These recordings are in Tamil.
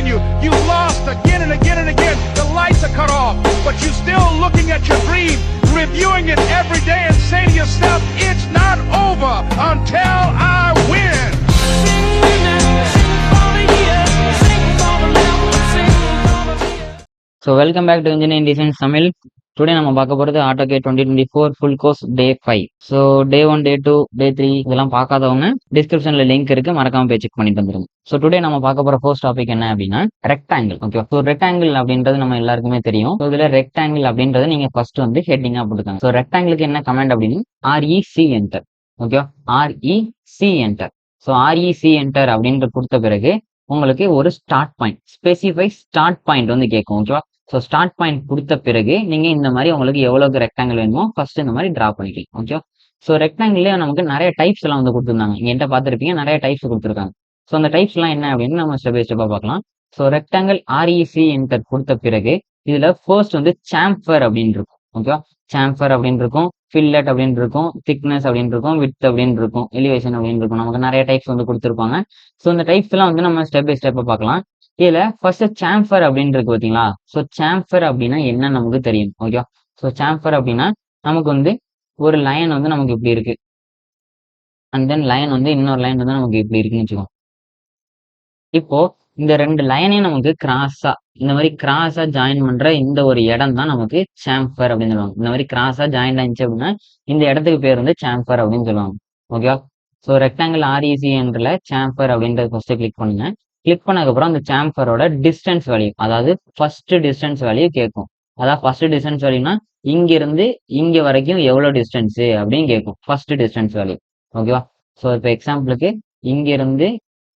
you. You lost again and again and again. The lights are cut off, but you're still looking at your dream, reviewing it every day and saying to yourself, it's not over until I win. So welcome back to Engineering Design Tamil. Today நம்ம பார்க்க போறது Autocad 2024 full course day 5. So day 1, day 2, day 3 இதெல்லாம் பார்க்காதவங்க டிஸ்கிரிப்ஷன்ல லிங்க் இருக்கு, மறக்காம போய் செக் பண்ணிட்டு வந்துருங்க. ஸோ டுடே நம்ம பார்க்க போற ஃபர்ஸ்ட் டாபிக் என்ன அப்படின்னா ரெக்டாங்கிள். ஓகே, ஸோ ரெக்டாங்கிள் அப்படின்றது நம்ம எல்லாருக்குமே தெரியும். ஸோ இதுல ரெக்டாங்கிள் அப்படின்றது நீங்க ஃபர்ஸ்ட் வந்து ஹெட்டிங்கா போட்டுக்காங்க. ஸோ ரெக்டாங்கிளுக்கு என்ன கமாண்ட் அப்படின்னு REC enter. Okay, REC enter. So REC enter அப்படின்ற கொடுத்த பிறகு உங்களுக்கு ஒரு start point, specify start point வந்து கேட்கும். ஓகேவா, ஸோ ஸ்டார்ட் பாயிண்ட் கொடுத்த பிறகு நீங்க இந்த மாதிரி உங்களுக்கு எவ்வளவு ரெக்டாங்கிள் வேணுமோ ஃபர்ஸ்ட் இந்த மாதிரி டிரா பண்ணிக்கலாம். ஓகே, ஸோ ரெக்டாங்கிள்லயே நமக்கு நிறைய டைப்ஸ் எல்லாம் வந்து கொடுத்துருந்தாங்க. என்கிட்ட பார்த்துருப்பீங்க, நிறைய டைப்ஸ் கொடுத்துருக்காங்க. ஸோ அந்த டைப்ஸ் எல்லாம் என்ன அப்படின்னு நம்ம ஸ்டெப் பை ஸ்டெப்பா பார்க்கலாம். ஸோ ரெக்டாங்கிள் REC என்டர் கொடுத்த பிறகு இதுல ஃபர்ஸ்ட் வந்து சாம்பர் அப்படின்னு இருக்கும். ஓகேவா, சாம்பர் அப்படின்னு இருக்கும், ஃபில்லட் அப்படின்னு இருக்கும், திக்னஸ் அப்படின்னு இருக்கும், வித் அப்படின்னு இருக்கும், எலிவேஷன் அப்படின்னு இருக்கும். நமக்கு நிறைய டைப்ஸ் வந்து கொடுத்துருப்பாங்க. ஸோ இந்த டைப்ஸ் எல்லாம் வந்து நம்ம ஸ்டெப் பை ஸ்டெப்பா பார்க்கலாம். இதுல ஃபர்ஸ்ட் சாம்பர் அப்படின்னு இருக்கு பாத்தீங்களா. ஸோ சாம்பர் அப்படின்னா என்ன நமக்கு தெரியும். ஓகே, ஸோ சாம்பர் அப்படின்னா நமக்கு வந்து ஒரு லைன் வந்து நமக்கு இப்படி இருக்கு, அண்ட் தென் லைன் வந்து இன்னொரு லைன் வந்து நமக்கு இப்படி இருக்குன்னு வச்சுக்கோங்க. இப்போ இந்த ரெண்டு லைனையும் நமக்கு கிராஸா இந்த மாதிரி கிராஸா ஜாயின் பண்ற இந்த ஒரு இடம் தான் நமக்கு சாம்பர் அப்படின்னு சொல்லுவாங்க. இந்த மாதிரி கிராஸா ஜாயின் ஆயிடுச்சு அப்படின்னா இந்த இடத்துக்கு பேர் வந்து சாம்பர் அப்படின்னு சொல்லுவாங்க. Okay, so rectangle REC என்றல sambar அப்படின்றத ஃபர்ஸ்ட் கிளிக் பண்ணுங்க. கிளிக் பண்ணதுக்கப்புறம் அந்த சாம்பரோட டிஸ்டன்ஸ் வேல்யூ, அதாவது ஃபர்ஸ்ட் டிஸ்டன்ஸ் வேல்யூ கேட்கும். அதாவது ஃபர்ஸ்ட் டிஸ்டன்ஸ் வேல்யூனா இங்க இருந்து இங்க வரைக்கும் எவ்வளவு டிஸ்டன்ஸ் அப்படின்னு கேட்கும், ஃபர்ஸ்ட் டிஸ்டன்ஸ் வேல்யூ. ஓகேவா, ஸோ இப்போ எக்ஸாம்பிளுக்கு இங்க இருந்து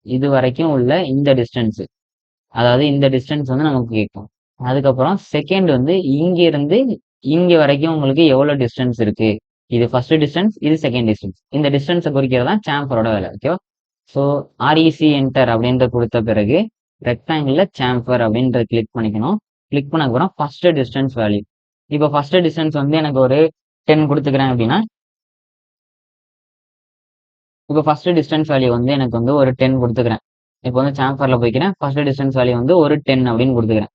இது வரைக்கும் உள்ள இந்த டிஸ்டன்ஸ், அதாவது இந்த டிஸ்டன்ஸ் வந்து நமக்கு கேட்கும். அதுக்கப்புறம் செகண்ட் வந்து இங்க இருந்து இங்க வரைக்கும் உங்களுக்கு எவ்வளவு டிஸ்டன்ஸ் இருக்கு, இது ஃபர்ஸ்ட் டிஸ்டன்ஸ், இது செகண்ட் டிஸ்டன்ஸ். இந்த டிஸ்டன்ஸை குறிக்கிறதா சாம்பரோட வேலை. ஓகேவா, ஸோ REC என்டர் அப்படின்ற கொடுத்த பிறகு ரெக்டாங்கிள் சாம்பர் அப்படின்ற கிளிக் பண்ணிக்கணும். கிளிக் பண்ணக்கப்புறம் ஃபர்ஸ்ட் டிஸ்டன்ஸ் வேல்யூ. இப்போ ஃபர்ஸ்ட் டிஸ்டன்ஸ் வந்து எனக்கு ஒரு 10 கொடுத்துக்கிறேன் அப்படின்னா, இப்போ ஃபர்ஸ்ட் டிஸ்டன்ஸ் வேல்யூ வந்து எனக்கு வந்து ஒரு 10 கொடுத்துக்கிறேன். இப்போ வந்து சாம்பர்ல போய்க்கிறேன், ஃபர்ஸ்ட் டிஸ்டன்ஸ் வேல்யூ வந்து ஒரு 10 அப்படின்னு கொடுத்துக்கிறேன்.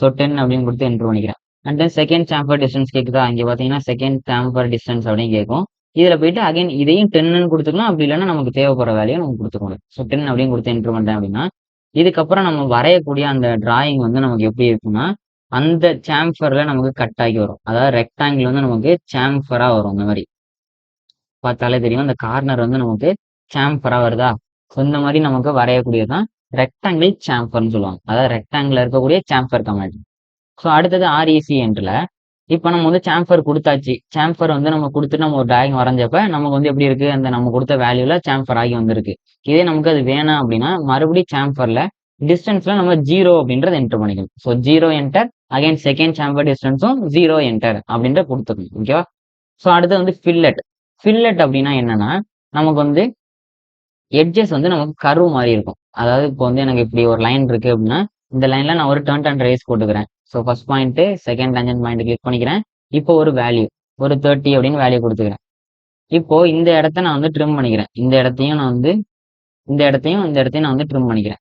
ஸோ 10 அப்படின்னு கொடுத்து என்டர் பண்ணிக்கிறேன். And then second sambar distance கேட்குதா, இங்கே பார்த்தீங்கன்னா செகண்ட் சாம்பர் டிஸ்டன்ஸ் அப்படின்னு கேட்கும். இதுல போயிட்டு அகைன் இதையும் 10ன்னு கொடுத்துக்கலாம், அப்படி இல்லைன்னா நமக்கு தேவைப்படுற வேலையை நம்ம கொடுத்துக்கணும். ஸோ 10 அப்படின்னு கொடுத்து என்டர் பண்றேன் அப்படின்னா, இதுக்கப்புறம் நம்ம வரையக்கூடிய அந்த டிராயிங் வந்து நமக்கு எப்படி இருக்குன்னா அந்த சாம்பர்ல நமக்கு கட் ஆகி வரும். அதாவது ரெக்டாங்கிள் வந்து நமக்கு சாம்பரா வரும். இந்த மாதிரி பார்த்தாலே தெரியும், அந்த கார்னர் வந்து நமக்கு சாம்பரா வருதா. ஸோ இந்த மாதிரி நமக்கு வரையக்கூடியதான் ரெக்டாங்கிள் சாம்பர்னு சொல்லுவாங்க. அதாவது ரெக்டாங்கிள் இருக்கக்கூடிய சாம்பர் கமாண்ட். ஸோ அடுத்தது REC என்ட்ல இப்போ நம்ம வந்து சாம்பர் கொடுத்தாச்சு. சாம்பர் வந்து நம்ம கொடுத்துட்டு நம்ம ஒரு டிராயிங் வரைஞ்சப்ப நமக்கு வந்து எப்படி இருக்கு, அந்த நம்ம கொடுத்த வேல்யூல சாம்பர் ஆகி வந்திருக்கு. இதே நமக்கு அது வேணாம் அப்படின்னா மறுபடியும் சாம்பர்ல டிஸ்டன்ஸ்ல நம்ம 0 அப்படின்றத என்டர் பண்ணிக்கணும். So 0 enter, again second chamfer டிஸ்டன்ஸும் 0 என்டர் அப்படின்ற கொடுத்துக்கணும். ஓகேவா, ஸோ அடுத்து வந்து ஃபில்லட். ஃபில்லட் அப்படின்னா என்னன்னா நமக்கு வந்து எட்ஜஸ் வந்து நமக்கு கர்வ் மாதிரி இருக்கும். அதாவது இப்போ வந்து எனக்கு இப்படி ஒரு லைன் இருக்கு அப்படின்னா இந்த லைன்ல நான் ஒரு டர்ன் அண்ட் ரேஸ் போட்டுக்கிறேன். So first point second tangent point click பண்ணிக்கிறேன். இப்போ ஒரு வேல்யூ ஒரு 30 அப்படின்னு வேல்யூ கொடுத்துக்கிறேன். இப்போ இந்த இடத்த நான் வந்து ட்ரிம் பண்ணிக்கிறேன். இந்த இடத்தையும் நான் வந்து இந்த இடத்தையும் நான் வந்து ட்ரிம் பண்ணிக்கிறேன்.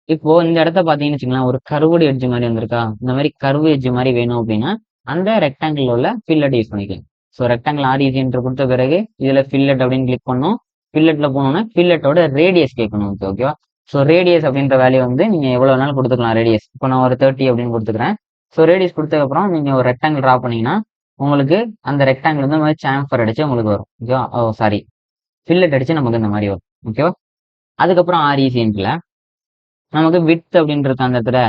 இப்போ இந்த இடத்த பாத்தீங்கன்னு வச்சுக்கலாம், ஒரு கர்வுடு எட்ஜ் மாதிரி வந்திருக்கா. இந்த மாதிரி கர்வு எட்ஜ் மாதிரி வேணும் அப்படின்னா அந்த ரெக்டாங்கிள் உள்ள ஃபில்லட் யூஸ் பண்ணிக்கலாம். ஸோ ரெக்டாங்கிள் REC என்று கொடுத்த பிறகு இதுல ஃபில்லட் அப்படின்னு கிளிக் பண்ணோம். ஃபில்லட்ல போனோம்னா ஃபில்லட்டோட ரேடியஸ் கேட்கணும். ஓகேவா, ஸோ ரேடியஸ் அப்படின்ற வேல்யூ வந்து நீங்க எவ்வளவு நாள் கொடுத்துக்கலாம் ரேடியஸ். இப்போ நான் ஒரு 30 அப்படின்னு கொடுத்துக்கிறேன். ஸோ ரேடியஸ் கொடுத்ததுக்கப்புறம் நீங்க ஒரு ரெக்டாங்கிள் ட்ரா பண்ணீங்கன்னா உங்களுக்கு அந்த ரெக்டாங்கிள் வந்து இந்த மாதிரி சாம்பர் அடிச்சு உங்களுக்கு வரும். ஓகேவா, சாரி ஃபில்லட் அடிச்சு நமக்கு இந்த மாதிரி வரும். ஓகேவா, அதுக்கப்புறம் REC என்ட்ல நமக்கு வித் அப்படின்றது அந்த இடத்துல.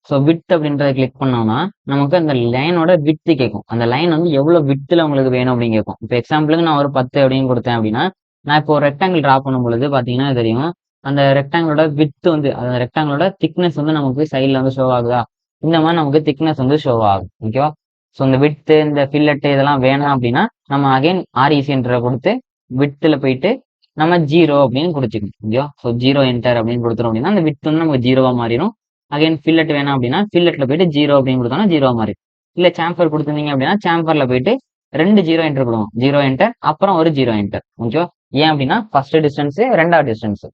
ஸோ வித் அப்படின்றத கிளிக் பண்ணோம்னா நமக்கு அந்த லைனோட வித்து கேட்கும். அந்த லைன் வந்து எவ்வளவு வித்துல உங்களுக்கு வேணும் அப்படின்னு கேட்கும். இப்போ எக்ஸாம்பிளுக்கு நான் ஒரு 10 அப்படின்னு கொடுத்தேன் அப்படின்னா, நான் இப்போ ஒரு ரெக்டாங்கிள் ட்ரா பண்ணும் பொழுது பாத்தீங்கன்னா தெரியும், அந்த ரெக்டாங்கிளோட வித் வந்து அந்த ரெக்டாங்கிளோட திக்னஸ் வந்து நமக்கு சைட்ல வந்து ஷோ ஆகுதா. இந்த மாதிரி நமக்கு திக்னஸ் வந்து ஷோ ஆகும். ஓகேவா, ஸோ இந்த வித்து இந்த ஃபில்லட் இதெல்லாம் வேணாம் அப்படின்னா நம்ம அகைன் REC என்ற கொடுத்து வித்துல போயிட்டு நம்ம 0 அப்படின்னு கொடுத்துக்கணும். ஓகேவா, ஸோ 0 என்டர் அப்படின்னு கொடுத்துரும் அப்படின்னா அந்த வித் வந்து நமக்கு 0வா மாறிடும். அகைன் ஃபில்லட் வேணாம் அப்படின்னா ஃபில்லட்ல போயிட்டு 0 அப்படின்னு கொடுத்தோம்னா 0வா மாறி. இல்ல சாம்பர் கொடுத்துருந்தீங்க அப்படின்னா சாம்பர்ல போயிட்டு 2 0 என்டர் கொடுக்கும். 0 என்டர் அப்புறம் ஒரு 0 என்டர். ஓகேவா, ஏன் அப்படின்னா ஃபர்ஸ்ட் டிஸ்டன்ஸ் ரெண்டாவது டிஸ்டன்ஸ்.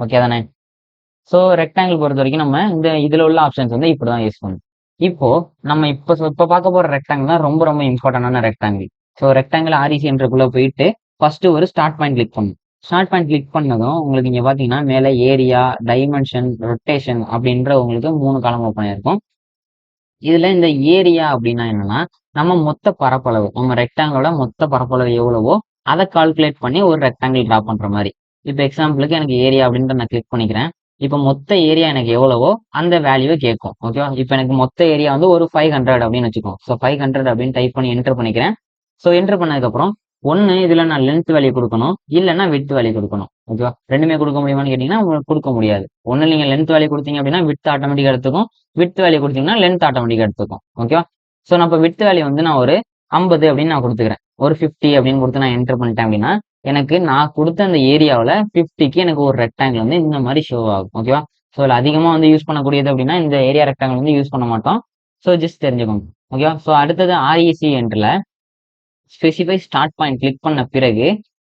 ஓகே தானே. ஸோ ரெக்டாங்கிள் பொறுத்த வரைக்கும் நம்ம இந்த இதுல உள்ள ஆப்ஷன்ஸ் வந்து இப்படிதான் யூஸ் பண்ணணும். இப்போ நம்ம இப்ப பார்க்க போற ரெக்டாங்கிள் தான் ரொம்ப ரொம்ப இம்பார்ட்டன்டான ரெக்டாங்கிள். ஸோ ரெக்டாங்கிள் ஆர்இசி என்றக்குள்ள போயிட்டு ஃபர்ஸ்ட் ஒரு ஸ்டார்ட் பாயிண்ட் கிளிக் பண்ணணும். ஸ்டார்ட் பாயிண்ட் கிளிக் பண்ணதும் உங்களுக்கு இங்க பாத்தீங்கன்னா மேல ஏரியா, டைமென்ஷன், ரொட்டேஷன் அப்படின்ற உங்களுக்கு 3 காலம் ஓப்பன் ஆயிருக்கும். இதுல இந்த ஏரியா அப்படின்னா என்னன்னா நம்ம மொத்த பரப்பளவு, நம்ம ரெக்டாங்கிளோட மொத்த பரப்பளவு எவ்வளவோ அதை கால்குலேட் பண்ணி ஒரு ரெக்டாங்கிள் டிரா பண்ற மாதிரி. இப்போ எக்ஸாம்பிளுக்கு எனக்கு ஏரியா அப்படின்ற நான் கிளிக் பண்ணிக்கிறேன். இப்போ மொத்த ஏரியா எனக்கு எவ்வளவோ அந்த வேல்யூவை கேட்கும். ஓகேவா? இப்போ எனக்கு மொத்த ஏரியா வந்து ஒரு 500 அப்படின்னு வச்சுக்கோம். ஸோ 500 அப்படின்னு டைப் பண்ணி என்டர் பண்ணிக்கிறேன். ஸோ என்டர் பண்ணதுக்கப்புறம் ஒன்று இதுல நான் லென்த் வேல்யூ கொடுக்கணும், இல்லைன்னா விட்த் வேல்யூ கொடுக்கணும். ஓகேவா? ரெண்டுமே கொடுக்க முடியுமான்னு கேட்டீங்கன்னா உங்களுக்கு கொடுக்க முடியாது. ஒன்று நீங்க லென்த் வேல்யூ கொடுத்தீங்க அப்படின்னா விட்த் ஆட்டோமேட்டிக்கா எடுத்துக்கும், விட்த் வேல்யூ கொடுத்தீங்கன்னா லென்த் ஆட்டோமேட்டிக்கா எடுத்துக்கும். ஓகேவா? ஸோ நான் இப்போ விட்த் வேல்யூ வந்து நான் ஒரு 50 அப்படின்னு நான் கொடுத்துக்கிறேன். ஒரு 50 அப்படின்னு கொடுத்து நான் என்டர் பண்ணிட்டேன் அப்படின்னா எனக்கு நான் கொடுத்த அந்த ஏரியாவில் 50க்கு எனக்கு ஒரு ரெக்டாங்கிள் வந்து இந்த மாதிரி ஷோ ஆகும். ஓகேவா? ஸோ அதில் அதிகமாக வந்து யூஸ் பண்ணக்கூடியது அப்படின்னா இந்த ஏரியா ரெக்டாங்கிள் வந்து யூஸ் பண்ண மாட்டோம். ஸோ ஜஸ்ட் தெரிஞ்சுக்கோங்க. ஓகேவா? ஸோ அடுத்தது ஆர்இசி என்ட்ரில் ஸ்பெசிஃபை ஸ்டார்ட் பாயிண்ட் கிளிக் பண்ண பிறகு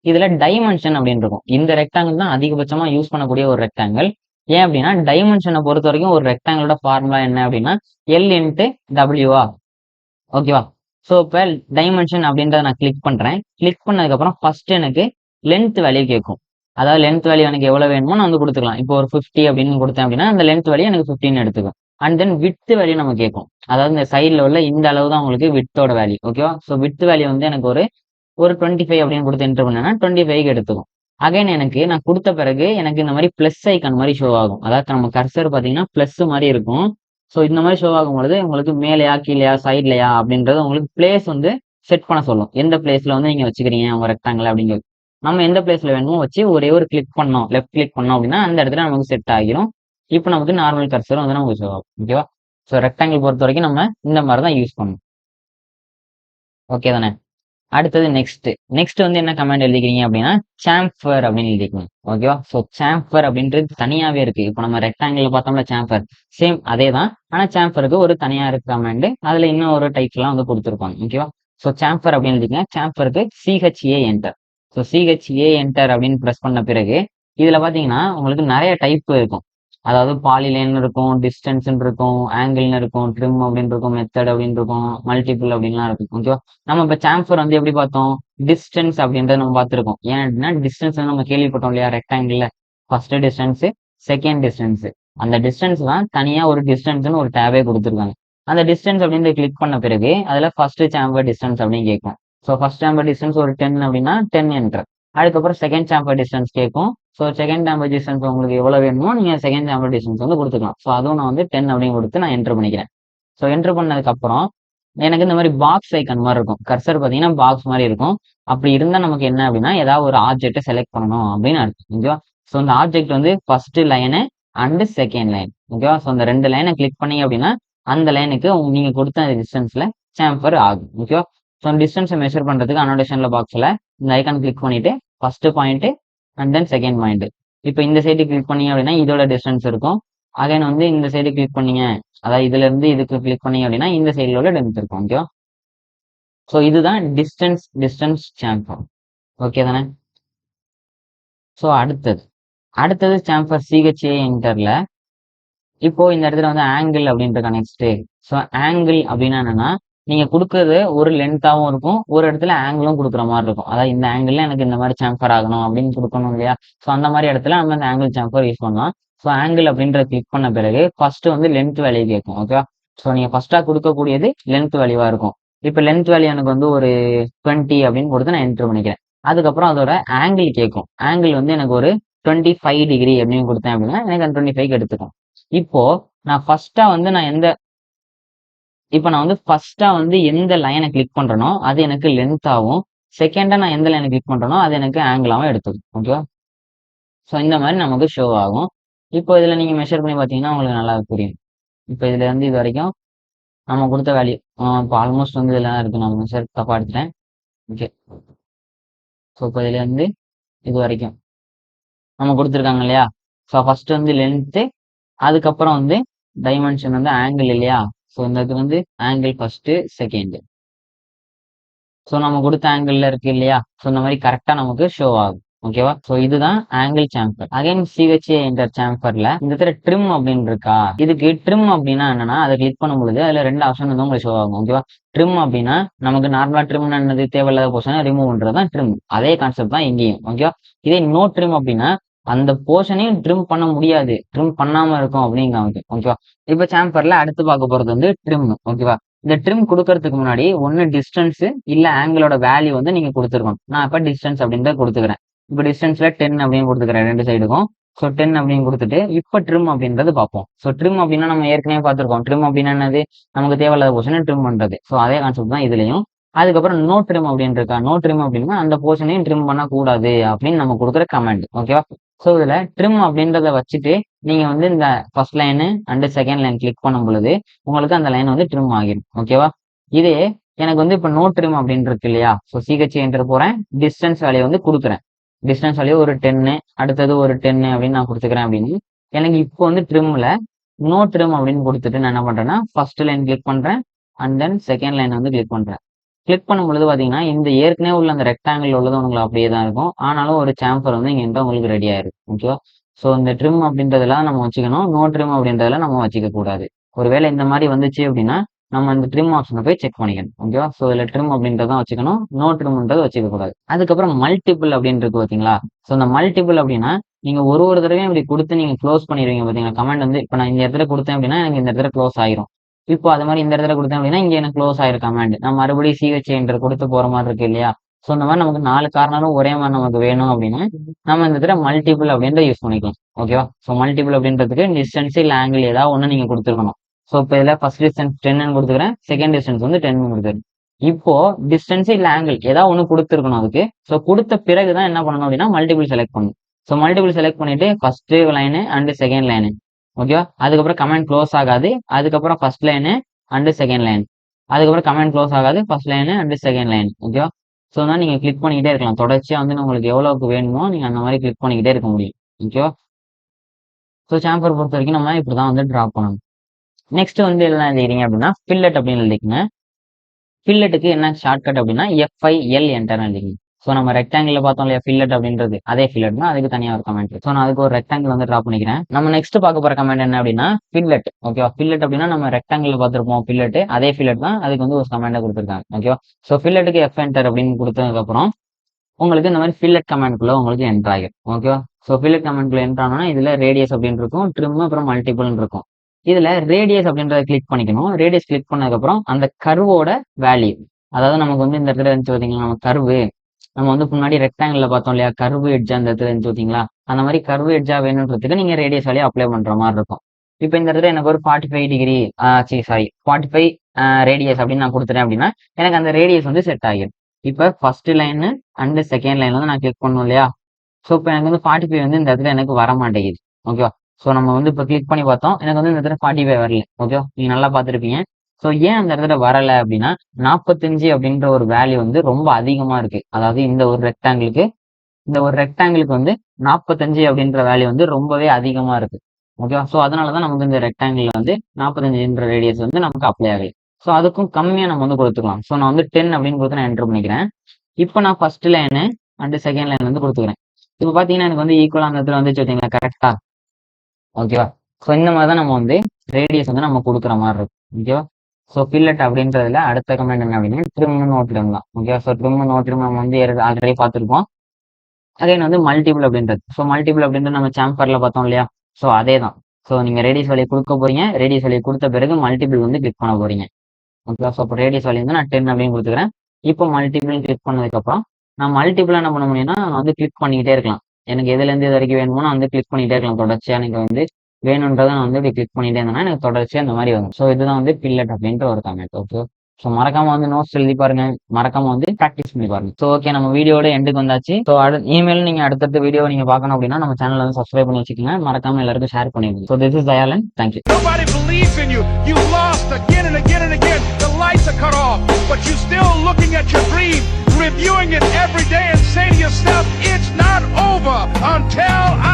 இதுல டைமென்ஷன் அப்படின்னு இருக்கும். இந்த ரெக்டாங்கிள் தான் அதிகபட்சமா யூஸ் பண்ணக்கூடிய ஒரு ரெக்டாங்கிள். ஏன் அப்படின்னா டைமென்ஷனை பொறுத்த வரைக்கும் ஒரு ரெக்டாங்கிளோட ஃபார்முலா என்ன அப்படின்னா எல் இன்ட்டு டபிள்யூஆ. ஓகேவா? ஸோ இப்போ டைமென்ஷன் அப்படின்றத நான் கிளிக் பண்றேன். கிளிக் பண்ணதுக்கப்புறம் ஃபர்ஸ்ட் எனக்கு லென்த் வேல்யூ கேட்கும். அதாவது லென்த் வேல்யூ எனக்கு எவ்வளவு வேணுமோ நான் வந்து கொடுத்துக்கலாம். இப்போ ஒரு 50 அப்படின்னு கொடுத்தேன் அப்படின்னா அந்த லென்த் வேல்யூ எனக்கு 15 எடுத்துக்கும். அண்ட் தென் விட்த் வேல்யூ நம்ம கேட்கும். அதாவது இந்த சைடில் உள்ள இந்த அளவு தான் உங்களுக்கு விட்த்தோட வேல்யூ. ஓகேவா? ஸோ விட்த் வேல்யூ வந்து எனக்கு ஒரு 25 அப்படின்னு கொடுத்து என்டர் பண்ணேன்னா 25க்கு எடுத்துக்கும். அகைன் எனக்கு நான் கொடுத்த பிறகு எனக்கு இந்த மாதிரி பிளஸ் ஐக்கான் மாதிரி ஷோ ஆகும். அதாவது நம்ம கர்சர் பார்த்தீங்கன்னா பிளஸ் மாதிரி இருக்கும். ஸோ இந்த மாதிரி ஷோ ஆகும் பொழுது உங்களுக்கு மேலையா கீழையா சைட்லையா அப்படின்றது உங்களுக்கு பிளேஸ் வந்து செட் பண்ண சொல்லும். எந்த பிளேஸ்ல வந்து நீங்க வச்சுக்கிறீங்க உங்க ரெக்டாங்கிள் அப்படிங்கிறது. நம்ம எந்த பிளேஸ்ல வேணுமோ வச்சு ஒரே ஒரு கிளிக் பண்ணோம், லெஃப்ட் கிளிக் பண்ணோம் அப்படின்னா அந்த இடத்துல நமக்கு செட் ஆகிரும். இப்போ நமக்கு நார்மல் கர்சர் வந்து நமக்கு ஷோ ஆகும். ஓகேவா? ஸோ ரெக்டாங்கிள் பொறுத்த வரைக்கும் நம்ம இந்த மாதிரி தான் யூஸ் பண்ணணும். ஓகே தானே? அடுத்தது நெக்ஸ்ட் வந்து என்ன கமாண்ட் எழுதிக்கிறீங்க அப்படின்னா சாம்பர் அப்படின்னு எழுதிக்கணும். ஓகேவா? ஸோ சாம்பர் அப்படின்றது தனியாவே இருக்கு. இப்போ நம்ம ரெக்டாங்கிள் பார்த்தோம்ல சாம்பர், சேம் அதே தான். ஆனா சாம்பருக்கு ஒரு தனியா இருக்கு கமாண்ட். அதுல இன்னும் ஒரு டைப் எல்லாம் வந்து கொடுத்துருப்பாங்க. ஓகேவா? ஸோ சாம்பர் அப்படின்னு எழுதிக்கங்க. சாம்பருக்கு CHA enter. So CHA enter அப்படின்னு ப்ரெஸ் பண்ண பிறகு இதுல பாத்தீங்கன்னா உங்களுக்கு நிறைய டைப் இருக்கும். அதாவது பாலிலைன் இருக்கும், டிஸ்டன்ஸ் இருக்கும், ஆங்கிள்னு இருக்கும், ட்ரிம் அப்படின்னு இருக்கும், மெத்தட் அப்படின்னு இருக்கும், மல்டிபிள் அப்படின்லாம் இருக்கும். ஓகேவா? நம்ம இப்ப சாம்பர் வந்து எப்படி பார்த்தோம்? டிஸ்டன்ஸ் அப்படின்றத நம்ம பார்த்துருக்கோம். ஏன் அப்படின்னா டிஸ்டன்ஸ் வந்து நம்ம கேள்விப்பட்டோம் இல்லையா rectangle. First distance, second distance. அந்த டிஸ்டன்ஸ் தான் தனியா ஒரு டிஸ்டன்ஸ்னு ஒரு டேபே கொடுத்துருக்காங்க. அந்த டிஸ்டன்ஸ் அப்படின்னு கிளிக் பண்ண பிறகு அதுல ஃபர்ஸ்ட் சாம்பர் டிஸ்டன்ஸ் அப்படின்னு கேட்கும். ஸோ ஃபர்ஸ்ட் சாம்பர் டிஸ்டன்ஸ் ஒரு 10 அப்படின்னா 10 என்டர். அதுக்கப்புறம் செகண்ட் சாம்பர் டிஸ்டன்ஸ் கேட்கும். ஸோ செகண்ட் சாம்பர் டிஸ்டன்ஸ் உங்களுக்கு எவ்வளவு வேணுமோ நீங்க செகண்ட் சாம்பர் டிஸ்டன்ஸ் வந்து கொடுத்துக்கலாம். ஸோ அதுவும் நான் வந்து 10 அப்படின்னு கொடுத்து நான் என்டர் பண்ணிக்கிறேன். ஸோ என்டர் பண்ணதுக்கு அப்புறம் எனக்கு இந்த மாதிரி பாக்ஸ் ஐக்கன் மாதிரி இருக்கும். கர்சர் பார்த்தீங்கன்னா பாக்ஸ் மாதிரி இருக்கும். அப்படி இருந்தா நமக்கு என்ன அப்படின்னா ஏதாவது ஒரு ஆப்ஜெக்ட்டை செலக்ட் பண்ணணும் அப்படின்னு அர்த்தம். ஓகேவா? ஸோ இந்த ஆப்ஜெக்ட் வந்து first line and second line. ஓகேவா? ஸோ அந்த 2 லைனை கிளிக் பண்ணீங்க அப்படின்னா அந்த லைனுக்கு நீங்க கொடுத்த அந்த டிஸ்டன்ஸ்ல சாம்பர் ஆகும். ஓகேவா? ஸோ அந்த டிஸ்டன்ஸை மெஷர் பண்றதுக்கு அனோடேஷன்ல பாக்ஸ்ல இந்த ஐக்கான் கிளிக் பண்ணிட்டு first point and then second point. இப்போ இந்த சைடு கிளிக் பண்ணீங்க அப்படின்னா இதோட டிஸ்டன்ஸ் இருக்கும். அகைன் வந்து இந்த சைடு கிளிக் பண்ணீங்க, அதாவது இதுல இருந்து இதுக்கு கிளிக் பண்ணீங்க அப்படின்னா இந்த சைடோட லென்த் இருக்கும். ஓகேவா? ஸோ இதுதான் டிஸ்டன்ஸ் சாம்பர். ஓகே தானே? ஸோ அடுத்தது சாம்பர் சிஹெச்ஏ என்டர்ல இப்போ இந்த இடத்துல வந்து ஆங்கிள் அப்படின்ற நெக்ஸ்ட். ஸோ ஆங்கிள் அப்படின்னா என்னன்னா நீங்க கொடுக்கறது ஒரு லென்த்தாவும் இருக்கும், ஒரு இடத்துல ஆங்கிளும் கொடுக்குற மாதிரி இருக்கும். அதாவது இந்த ஆங்கிள் எனக்கு இந்த மாதிரி சாம்பர் ஆகணும் அப்படின்னு கொடுக்கணும் இல்லையா? ஸோ அந்த மாதிரி இடத்துல நம்ம இந்த ஆங்கிள் சாம்பர் யூஸ் பண்ணலாம். ஸோ ஆங்கிள் அப்படின்ற கிளிக் பண்ண பிறகு ஃபர்ஸ்ட் வந்து லென்த் வேல்யூ கேட்கும். ஓகேவா? ஸோ நீங்க ஃபர்ஸ்டா கொடுக்கக்கூடியது லென்த் வேல்யூவா இருக்கும். இப்போ லென்த் வேல்யூ எனக்கு வந்து ஒரு 20 அப்படின்னு கொடுத்து நான் என்டர் பண்ணிக்கிறேன். அதுக்கப்புறம் அதோட ஆங்கிள் கேட்கும். ஆங்கிள் வந்து எனக்கு ஒரு 25 டிகிரி அப்படின்னு கொடுத்தேன் அப்படின்னா எனக்கு அந்த 25க்கு எடுத்துக்கும். இப்போ நான் ஃபர்ஸ்டா வந்து எந்த லைனை கிளிக் பண்றேனோ அது எனக்கு லென்த்தாவும், செகண்டா நான் எந்த லைனை கிளிக் பண்றேனோ அது எனக்கு ஆங்கிளாவும் எடுத்துக்கும். ஓகேவா? ஸோ இந்த மாதிரி நமக்கு ஷோ ஆகும். இப்போ இதுல நீங்க மெஷர் பண்ணி பார்த்தீங்கன்னா உங்களுக்கு நல்லா புரியும். இப்போ இதுல இருந்து இது வரைக்கும் நம்ம கொடுத்த வேல்யூ இப்போ ஆல்மோஸ்ட் வந்து இதெல்லாம் இருக்கு. நான் மெஷர் தப்பா எடுத்துட்டேன். ஓகே. ஸோ இப்போ இதுல இருந்து இது வரைக்கும் நம்ம கொடுத்துருக்காங்க இல்லையா? ஸோ ஃபர்ஸ்ட் வந்து லென்த்து, அதுக்கப்புறம் வந்து டைமென்ஷன் வந்து ஆங்கிள் இல்லையா? ஸோ இந்த இது வந்து ஆங்கிள் ஃபர்ஸ்ட் செகண்ட். ஸோ நம்ம கொடுத்த ஆங்கிள் இருக்கு இல்லையா? ஸோ இந்த மாதிரி கரெக்டா நமக்கு ஷோ ஆகும். ஓகேவா? சோ இதுதான் ஆங்கிள் சாம்பர். அகைன் CHA என்ற சாம்பர்ல இந்த இடத்துல ட்ரிம் அப்படின்னு இருக்கா, இதுக்கு ட்ரிம் அப்படின்னா என்னன்னா அதை கிளிக் பண்ணும் பொழுது அதுல 2 ஆப்ஷன் வந்து உங்களுக்கு ஷோ ஆகும். ஓகேவா? ட்ரிம் அப்படின்னா நமக்கு நார்மலா ட்ரிம் என்னது, தேவையில்லாத போர்ஷனை ரிமூவ் பண்றதுதான் ட்ரிம். அதே கான்செப்ட் தான் இங்கேயும். ஓகேவா? இதே நோ ட்ரிம் அப்படின்னா அந்த போர்ஷனையும் ட்ரிம் பண்ண முடியாது, ட்ரிம் பண்ணாம இருக்கும் அப்படிங்க. ஓகேவா? இப்ப சாம்பர்ல அடுத்து பார்க்க போறது வந்து ட்ரிம். ஓகேவா? இந்த ட்ரிம் கொடுக்கறதுக்கு முன்னாடி ஒன்னு டிஸ்டன்ஸ் இல்ல ஆங்கிளோட வேல்யூ வந்து நீங்க கொடுத்துருக்கணும். நான் இப்ப டிஸ்டன்ஸ் அப்படின்றத கொடுத்துக்கிறேன். இப்ப டிஸ்டன்ஸ்ல 10 அப்படின்னு கொடுத்துக்கிறேன் ரெண்டு சைடுக்கும். ஸோ 10 அப்படின்னு கொடுத்துட்டு இப்ப ட்ரிம் அப்படின்றது பார்ப்போம். ஸோ ட்ரிம் அப்படின்னா நம்ம ஏற்கனவே பார்த்திருக்கோம். ட்ரிம் அப்படின்னா என்னது, நமக்கு தேவையில்லாத போர்ஷனை ட்ரிம் பண்றது. ஸோ அதே கான்செப்ட் தான் இதுலயும். அதுக்கப்புறம் நோ ட்ரிம் அப்படின்னு இருக்கா, நோ ட்ரிம் அப்படின்னா அந்த போர்ஷனையும் ட்ரிம் பண்ணக்கூடாது அப்படின்னு நம்ம கொடுக்குற கமெண்ட். ஓகேவா? ஸோ இதுல ட்ரிம் அப்படின்றத வச்சுட்டு நீங்க வந்து இந்த first line and second line click பண்ணும் பொழுது உங்களுக்கு அந்த லைன் வந்து ட்ரிம் ஆகிடும். ஓகேவா? இதே எனக்கு வந்து இப்ப நோ ட்ரிம் அப்படின்னு இருக்கு இல்லையா, ஸோ CHA என்டர் போறேன், டிஸ்டன்ஸ் வேல்யூ வந்து கொடுக்குறேன். டிஸ்டன்ஸ் வேல்யூ ஒரு 10, அடுத்தது ஒரு 10 அப்படின்னு நான் கொடுத்துக்கிறேன். அப்படின்னு எனக்கு இப்போ வந்து ட்ரிம்ல நோ ட்ரிம் அப்படின்னு கொடுத்துட்டு நான் என்ன பண்றேன்னா ஃபர்ஸ்ட் லைன் கிளிக் பண்றேன் அண்ட் தென் செகண்ட் லைன் வந்து கிளிக் பண்றேன். கிளிக் பண்ணும் பொழுது பாத்தீங்கன்னா இந்த ஏற்கனவே உள்ள அந்த ரெக்டாங்கிள் உள்ளது உங்களுக்கு அப்படியே தான் இருக்கும். ஆனாலும் ஒரு சாம்பர் வந்து இங்க உங்களுக்கு ரெடி ஆயிரும். ஓகேவா? ஸோ இந்த ட்ரிம் அப்படின்றதெல்லாம் நம்ம வச்சுக்கணும், நோ ட்ரிம் அப்படின்றதெல்லாம் நம்ம வச்சுக்க கூடாது. ஒருவேளை இந்த மாதிரி வந்துச்சு அப்படின்னா நம்ம இந்த ட்ரிம் ஆப்ஷனை போய் செக் பண்ணிக்கணும். ஓகேவா? ஸோ இதுல ட்ரிம் அப்படின்றதான் வச்சுக்கணும், நோ ட்ரிம்ன்றது வச்சுக்க கூடாது. அதுக்கப்புறம் மல்டிபிள் அப்படின்னு இருக்கு பாத்தீங்களா? ஸோ இந்த மல்டிபிள் அப்படின்னா நீங்க ஒரு தடவையும் இப்படி கொடுத்து நீங்க க்ளோஸ் பண்ணிடுவீங்க பாத்தீங்களா. கமெண்ட் வந்து இப்ப நான் இந்த இடத்துல கொடுத்தேன் அப்படின்னா எனக்கு இந்த இடத்துல க்ளோஸ் ஆயிரும். இப்போ அது மாதிரி இந்த இடத்துல கொடுத்தேன் அப்படின்னா இங்க எனக்கு க்ளோஸ் ஆயிரும் கமெண்ட். நான் மறுபடியும் CHA என்டர் கொடுத்து போற மாதிரி இருக்கு இல்லையா. ஸோ இந்த மாதிரி நமக்கு 4 கார்னரும் ஒரே மாதிரி நமக்கு வேணும் அப்படின்னா நம்ம இந்த இடத்துல மல்டிபிள் அப்படின்ற யூஸ் பண்ணிக்கலாம். ஓகேவா? ஸோ மல்டிபிள் அப்படின்றதுக்கு டிஸ்டன்ஸ் இல்ல ஆங்கிள் ஏதாவது ஒண்ணு நீங்க கொடுத்துருக்கணும். ஸோ இப்போ இதுல ஃபர்ஸ்ட் டிஸ்டன்ஸ் 10 கொடுத்துக்கிறேன், செகண்ட் டிஸ்டன்ஸ் வந்து 10 கொடுத்துருக்கேன். இப்போ டிஸ்டன்ஸ் இல்ல ஆங்கிள் ஏதாவது ஒண்ணு கொடுத்துருக்கணும் அதுக்கு. ஸோ கொடுத்த பிறகுதான் என்ன பண்ணணும் அப்படின்னா மல்டிபிள் செலக்ட் பண்ணணும். ஸோ மல்டிபிள் செலக்ட் பண்ணிட்டு first line and second line. ஓகேவா? அதுக்கப்புறம் கமெண்ட் க்ளோஸ் ஆகாது, அதுக்கப்புறம் first line and second line, அதுக்கப்புறம் கமெண்ட் க்ளோஸ் ஆகாது, first line and second line. ஓகேவா? ஸோ தான் நீங்க கிளிக் பண்ணிக்கிட்டே இருக்கலாம். தொடர்ச்சியா வந்து உங்களுக்கு எவ்வளவுக்கு வேணுமோ நீங்க அந்த மாதிரி கிளிக் பண்ணிக்கிட்டே இருக்க முடியும். ஓகேவா? ஸோ சாம்பர் பொறுத்த வரைக்கும் நம்ம இப்படிதான் வந்து டிரா பண்ணணும். நெக்ஸ்ட் வந்து என்ன எழுதிக்கிறீங்க அப்படின்னா ஃபில்லட் அப்படின்னு எழுதிக்கங்க. ஃபில்லட்டுக்கு என்ன ஷார்ட்கட் அப்படின்னா FIL என்டர் எழுதிக்கங்க. ஸோ நம்ம ரெக்டாங்கிள் பார்த்தோம் இல்லையா ஃபில்லட் அப்படின்றது, அதே ஃபில்லட் தான், அதுக்கு தனியாக ஒரு கமெண்ட். ஸோ நான் அதுக்கு ஒரு ரெக்டாங்கிள் வந்து ட்ரா பண்ணிக்கிறேன். நம்ம நெக்ஸ்ட் பார்க்க போற கமெண்ட் என்ன அப்படின்னா ஃபில்லட். ஓகேவா? ஃபில்லட் அப்படின்னா நம்ம ரெக்டாங்கிள் பார்த்துருப்போம் ஃபில்லட், அதே ஃபில்லட் தான், அதுக்கு வந்து ஒரு கமெண்டை கொடுத்துருக்காங்க. ஓகேவா? ஸோ ஃபில்லட்டுக்கு F என்டர் அப்படின்னு கொடுத்ததுக்கு அப்புறம் உங்களுக்கு இந்த மாதிரி ஃபில்லட் கமெண்ட்குள்ள உங்களுக்கு என்டர் ஆகும். ஓகேவா? ஸோ ஃபில்லட் கமெண்ட்குள்ள என்டர் ஆனா இதுல ரேடியஸ் அப்படின்னு இருக்கும், ட்ரிம் அப்புறம் மல்டிபிள் இருக்கும். இதுல ரேடியஸ் அப்படின்றத கிளிக் பண்ணிக்கணும். ரேடியஸ் கிளிக் பண்ணதுக்கு அப்புறம் அந்த கர்வோட வேல்யூ, அதாவது நமக்கு வந்து இந்த இடத்துல இருந்துச்சு பாத்தீங்களா நம்ம கர்வு, நம்ம வந்து முன்னாடி ரெக்டாங்கிள் பார்த்தோம் இல்லையா கர்வு எட்ஜா அந்த இடத்துல இருந்துச்சு பாத்தீங்களா, அந்த மாதிரி கர்வு எட்ஜா வேணுன்றதுக்கு நீங்க ரேடியஸ் வேல்யூ அப்ளை பண்ற மாதிரி இருக்கும். இப்போ இந்த இடத்துல எனக்கு ஒரு 45 டிகிரி 45 ரேடியஸ் அப்படின்னு நான் கொடுத்துட்டேன் அப்படின்னா எனக்கு அந்த ரேடியஸ் வந்து செட் ஆகிடும். இப்போ first line and second line வந்து நான் கிளிக் பண்ணணும் இல்லையா. ஸோ இப்போ எனக்கு வந்து 45 வந்து இந்த இடத்துல எனக்கு வர மாட்டேங்குது. ஓகேவா? ஸோ நம்ம வந்து இப்போ கிளிக் பண்ணி பார்த்தோம், எனக்கு வந்து இந்த இடத்துல 45 வரல. ஓகேவா? நீங்க நல்லா பார்த்துருப்பீங்க. ஸோ ஏன் அந்த இடத்துல வரல அப்படின்னா 45 அப்படின்ற ஒரு வேல்யூ வந்து ரொம்ப அதிகமா இருக்கு. அதாவது இந்த ஒரு ரெக்டாங்கிளுக்கு வந்து 45 அப்படின்ற வேல்யூ வந்து ரொம்பவே அதிகமா இருக்கு. ஓகேவா? ஸோ அதனாலதான் நமக்கு இந்த ரெக்டாங்கிள் வந்து 45 ரேடியஸ் வந்து நமக்கு அப்ளை ஆகுது. ஸோ அதுக்கும் கம்மியா நம்ம வந்து கொடுத்துக்கலாம். ஸோ நான் வந்து 10 அப்படின்னு கொடுத்து நான் என்டர் பண்ணிக்கிறேன். இப்போ நான் first line and second line வந்து கொடுத்துக்கிறேன். இப்போ பாத்தீங்கன்னா எனக்கு வந்து ஈக்குவலா அந்த இடத்துல வந்து வச்சுட்டீங்களா கரெக்டா. ஓகேவா? ஸோ இந்த மாதிரி தான் நம்ம வந்து ரேடியஸ் வந்து நம்ம கொடுக்குற மாதிரி இருக்கும். ஓகேவா? ஸோ ஃபில்லட் அப்படின்றதுல அடுத்த கமெண்ட் என்ன அப்படின்னா ட்ரிம் நோ ட்ரிம் தான். ஓகேவா? ஸோ ட்ரிம் நோ ட்ரிம் நம்ம வந்து ஆல்ரெடி பார்த்துருக்கோம். அகைன் வந்து மல்டிபிள் அப்படின்றது. ஸோ மல்டிபிள் அப்படின்றது நம்ம சாம்பர்ல பார்த்தோம் இல்லையா. ஸோ அதே தான். ஸோ நீங்க ரேடியஸ் வேல்யூ கொடுக்க போறீங்க, ரேடியஸ் வேல்யூ கொடுத்த பிறகு மல்டிபிள் வந்து கிளிக் பண்ண போறீங்க. ஓகேவா? ஸோ இப்போ ரேடியஸ் வேல்யூ வந்து நான் 10 அப்படின்னு கொடுத்துக்கிறேன். இப்போ மல்டிபிள் கிளிக் பண்ணதுக்கு அப்புறம் நான் மல்டிபிள் என்ன பண்ண முடியும்னா நான் வந்து கிளிக் பண்ணிக்கிட்டே இருக்கலாம். எனக்கு எதுல இருந்து இது வரைக்கும் வேணுமோ நான் வந்து கிளிக் பண்ணிட்டே இருக்கலாம். தொடர்ச்சியா எனக்கு வந்து வேணுன்றதை நான் வந்து இப்படி கிளிக் பண்ணிட்டே இருந்தேன்னா எனக்கு தொடர்ச்சியா இந்த மாதிரி வரும். ஸோ இதுதான் வந்து ஃபில்லட் அப்படின்ற ஒரு கமெண்ட். ஓகே, ஸோ மறக்காம வந்து நோட்ஸ் எழுதி பாருங்க, மறக்காம வந்து ப்ராக்டிஸ் பண்ணி பாருங்க. ஸோ ஓகே, நம்ம வீடியோட எண்டுக்கு வந்தாச்சு. ஸோ இமெயில் நீங்க அடுத்தடுத்த வீடியோ நீங்க பார்க்கணும் அப்படின்னா நம்ம சேனல் வந்து சப்ஸ்கிரைப் பண்ணி வச்சுக்கோங்க, மறக்காம எல்லாருக்கும் ஷேர் பண்ணிடுங்க. So this is Dayalan, thank you. Nobody believes in you. You lost again and again and again. The lights are cut off, but you're still looking at your dream, reviewing it every day and saying to yourself, it's not over until I